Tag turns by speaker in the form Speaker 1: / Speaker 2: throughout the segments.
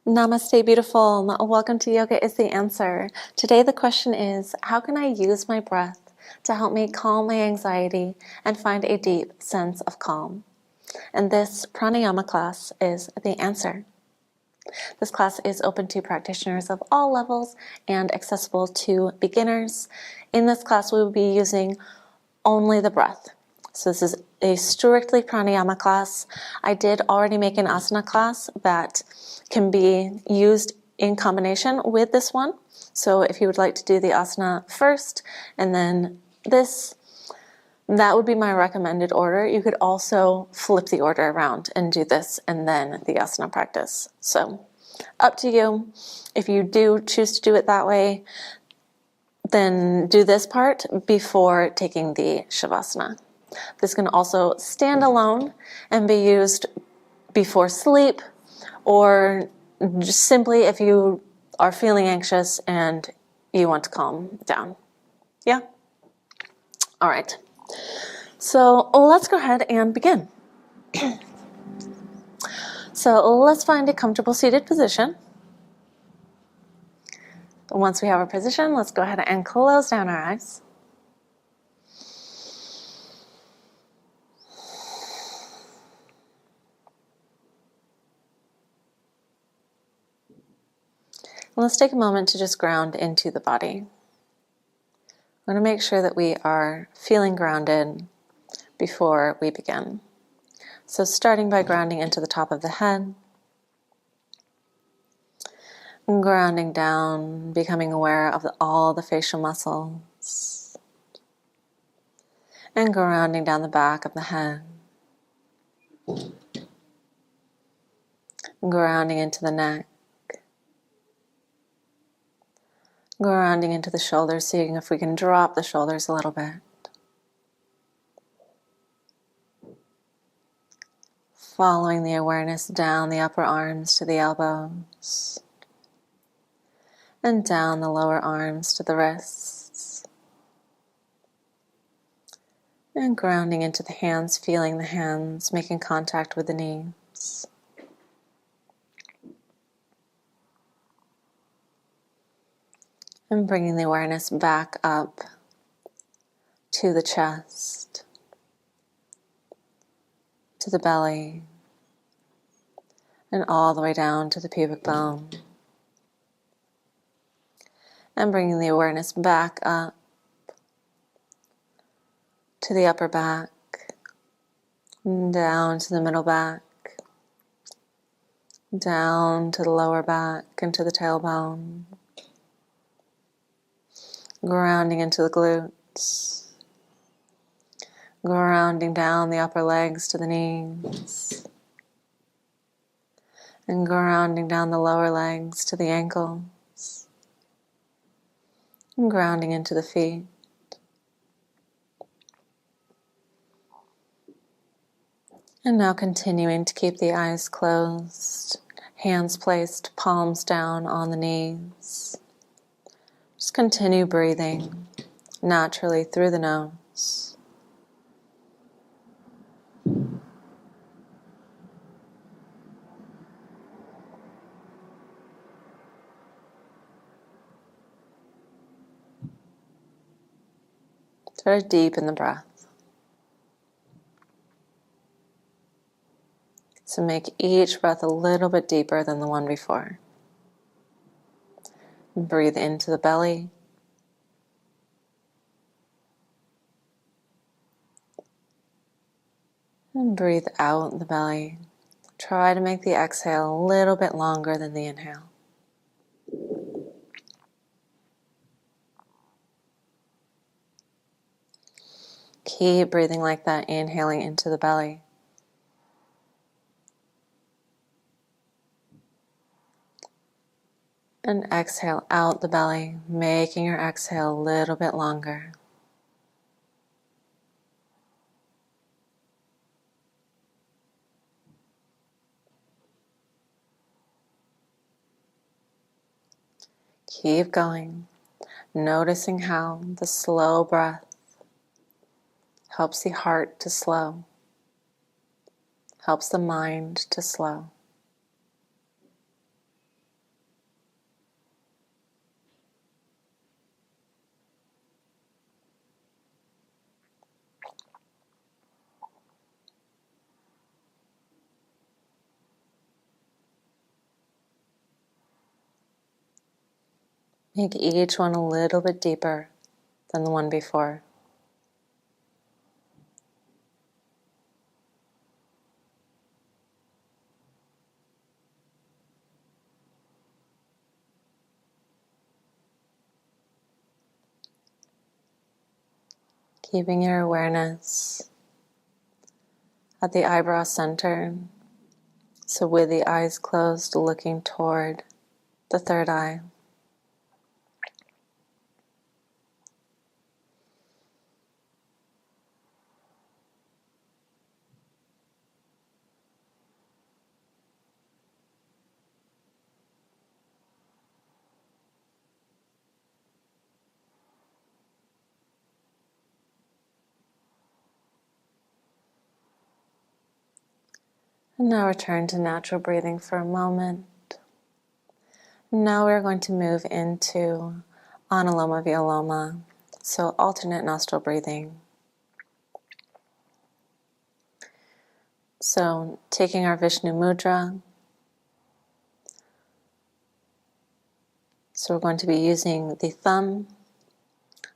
Speaker 1: Namaste, beautiful. Welcome to Yoga is the Answer. Today the question is, how can I use my breath to help me calm my anxiety and find a deep sense of calm? And this pranayama class is the answer. This class is open to practitioners of all levels and accessible to beginners. In this class, we will be using only the breath. So this is a strictly pranayama class. I did already make an asana class that can be used in combination with this one. So if you would like to do the asana first and then this, that would be my recommended order. You could also flip the order around and do this and then the asana practice. So up to you. If you do choose to do it that way, then do this part before taking the Shavasana. This can also stand alone and be used before sleep, or just simply if you are feeling anxious and you want to calm down. Yeah? All right. So let's go ahead and begin. So let's find a comfortable seated position. Once we have our position, let's go ahead and close down our eyes. Let's take a moment to just ground into the body. I want to make sure that we are feeling grounded before we begin. So starting by grounding into the top of the head, grounding down, becoming aware of all the facial muscles, and grounding down the back of the head, grounding into the neck, grounding into the shoulders, seeing if we can drop the shoulders a little bit. Following the awareness down the upper arms to the elbows, and down the lower arms to the wrists. And grounding into the hands, feeling the hands, making contact with the knees. And bringing the awareness back up to the chest, to the belly, and all the way down to the pubic bone. And bringing the awareness back up to the upper back, down to the middle back, down to the lower back and to the tailbone. Grounding into the glutes, grounding down the upper legs to the knees, and grounding down the lower legs to the ankles, and grounding into the feet. And now continuing to keep the eyes closed, hands placed, palms down on the knees. Just continue breathing naturally through the nose. Very deep in the breath. So make each breath a little bit deeper than the one before. Breathe into the belly. And breathe out the belly. Try to make the exhale a little bit longer than the inhale. Keep breathing like that, inhaling into the belly. And exhale out the belly, making your exhale a little bit longer. Keep going, noticing how the slow breath helps the heart to slow, helps the mind to slow. Make each one a little bit deeper than the one before. Keeping your awareness at the eyebrow center. So with the eyes closed, looking toward the third eye. And now return to natural breathing for a moment. Now we're going to move into Anuloma Viloma, so alternate nostril breathing. So taking our Vishnu Mudra, so we're going to be using the thumb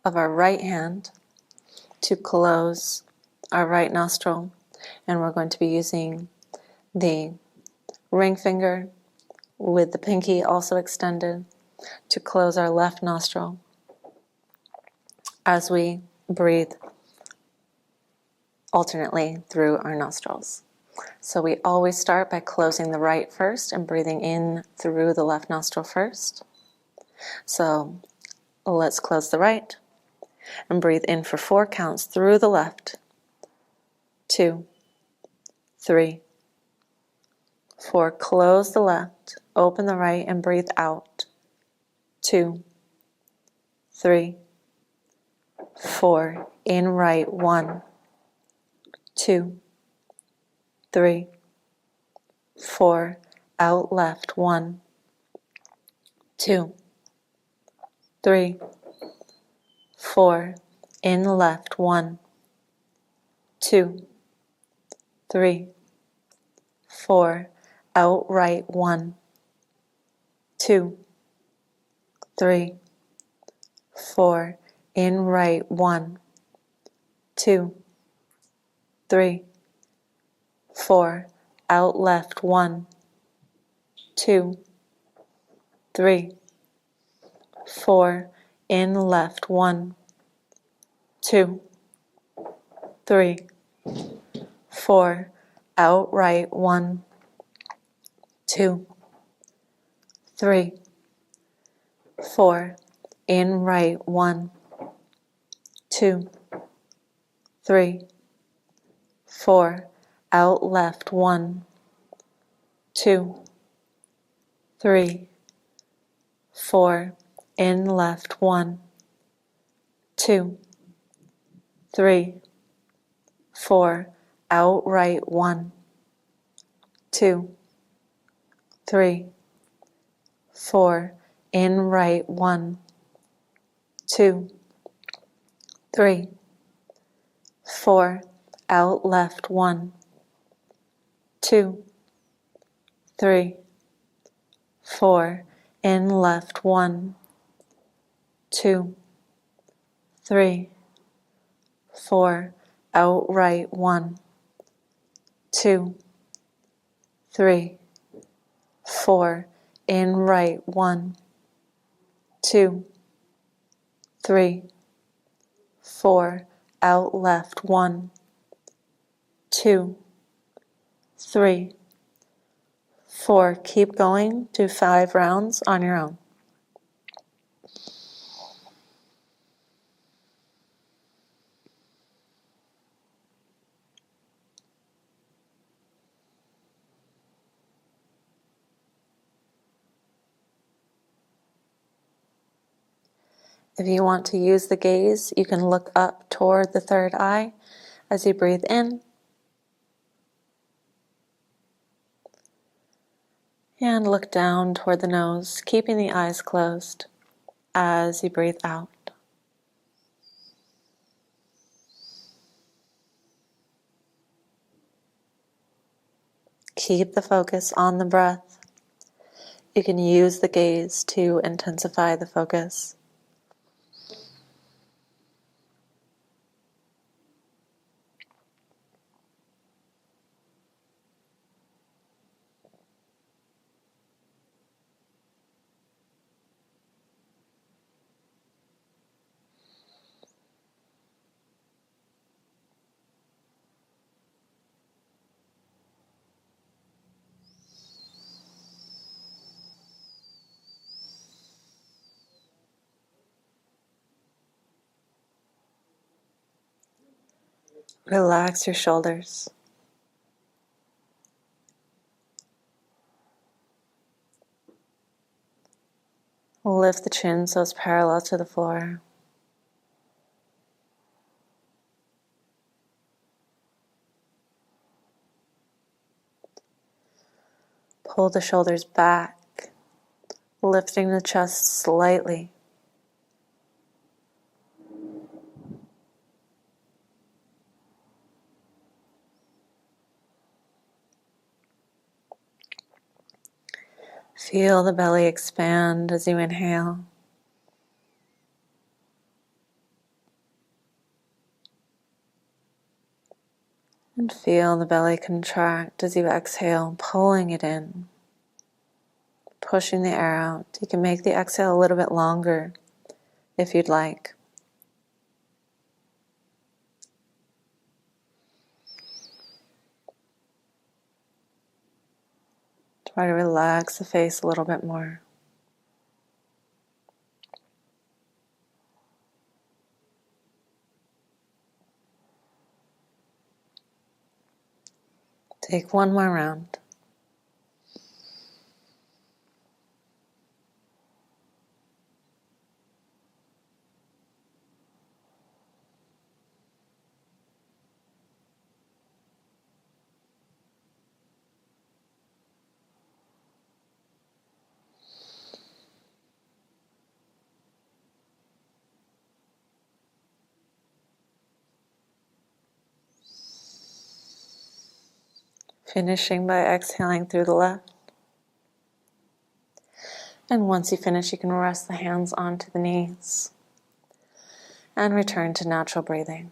Speaker 1: of our right hand to close our right nostril, and we're going to be using the ring finger with the pinky also extended to close our left nostril as we breathe alternately through our nostrils. So we always start by closing the right first and breathing in through the left nostril first. So let's close the right and breathe in for 4 counts through the left. 2, 3, 4. Close the left, open the right, and breathe out. 2, 3, 4. In right. 1, 2, 3, 4. Out left. 1, 2, 3, 4. In left. 1, 2, 3, 4. Out right. 1, 2, 3, 4. In right. 1, 2, 3, 4. Out left. 1, 2, 3, 4. In left. 1, 2, 3, 4. Out right. 1, 2, 3, 4. In right. 1, 2, 3, 4. Out left. 1, 2, 3, 4. In left. 1, 2, 3, 4. Out right. 1, 2, 3, 4. In right. 1, 2, 3, 4. Out left. 1, 2, 3, 4. In left. 1, 2, 3, 4. Out right. 1, 2, 3, 4. In right. 1, 2, 3, 4. Out left. 1, 2, 3, 4. Keep going. Do 5 rounds on your own. If you want to use the gaze, you can look up toward the third eye as you breathe in. And look down toward the nose, keeping the eyes closed as you breathe out. Keep the focus on the breath. You can use the gaze to intensify the focus. Relax your shoulders. Lift the chin so it's parallel to the floor. Pull the shoulders back, lifting the chest slightly. Feel the belly expand as you inhale. And feel the belly contract as you exhale, pulling it in, pushing the air out. You can make the exhale a little bit longer if you'd like. Try to relax the face a little bit more. Take one more round. Finishing by exhaling through the left. And once you finish, you can rest the hands onto the knees and return to natural breathing.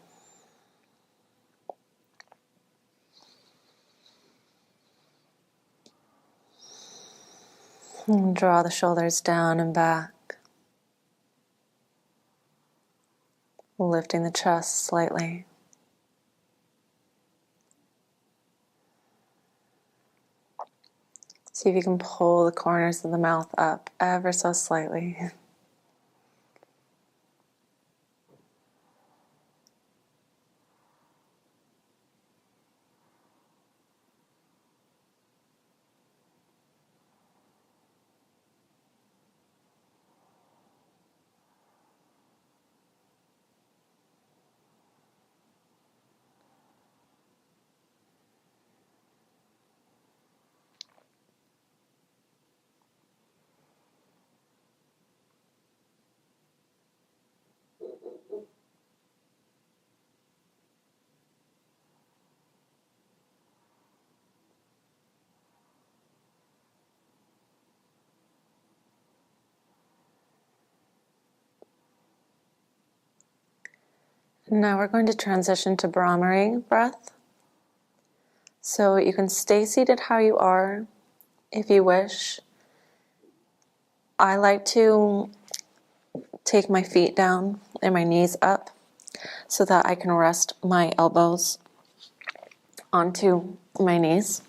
Speaker 1: And draw the shoulders down and back, lifting the chest slightly. See if you can pull the corners of the mouth up ever so slightly. Now we're going to transition to Bhramari Breath. So you can stay seated how you are if you wish. I like to take my feet down and my knees up so that I can rest my elbows onto my knees.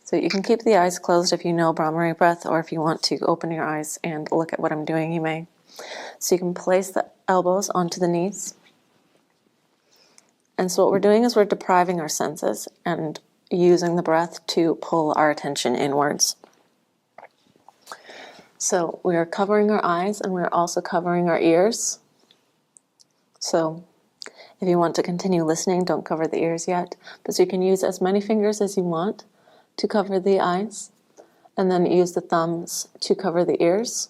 Speaker 1: So you can keep the eyes closed if you know Bhramari Breath, or if you want to open your eyes and look at what I'm doing, you may. So you can place the elbows onto the knees. And so what we're doing is we're depriving our senses and using the breath to pull our attention inwards. So we are covering our eyes and we're also covering our ears. So if you want to continue listening, don't cover the ears yet. But so you can use as many fingers as you want to cover the eyes, and then use the thumbs to cover the ears.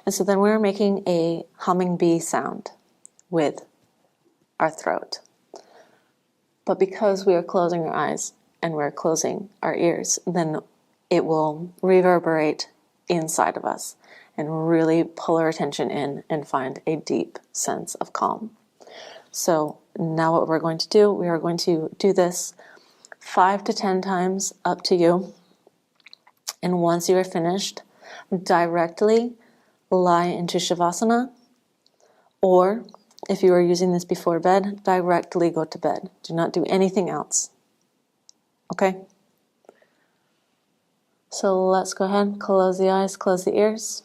Speaker 1: And so then we're making a humming bee sound with our throat. But because we are closing our eyes and we're closing our ears, then it will reverberate inside of us and really pull our attention in and find a deep sense of calm. So now what we're going to do, we are going to do this 5 to 10 times, up to you. And once you are finished, directly lie into Shavasana, or if you are using this before bed, directly go to bed. Do not do anything else. Okay? So let's go ahead, close the eyes, close the ears.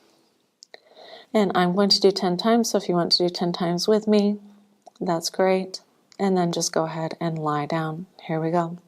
Speaker 1: And I'm going to do 10 times, so if you want to do 10 times with me, that's great. And then just go ahead and lie down. Here we go.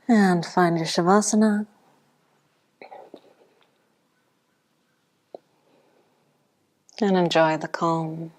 Speaker 1: And find your Shavasana. And enjoy the calm.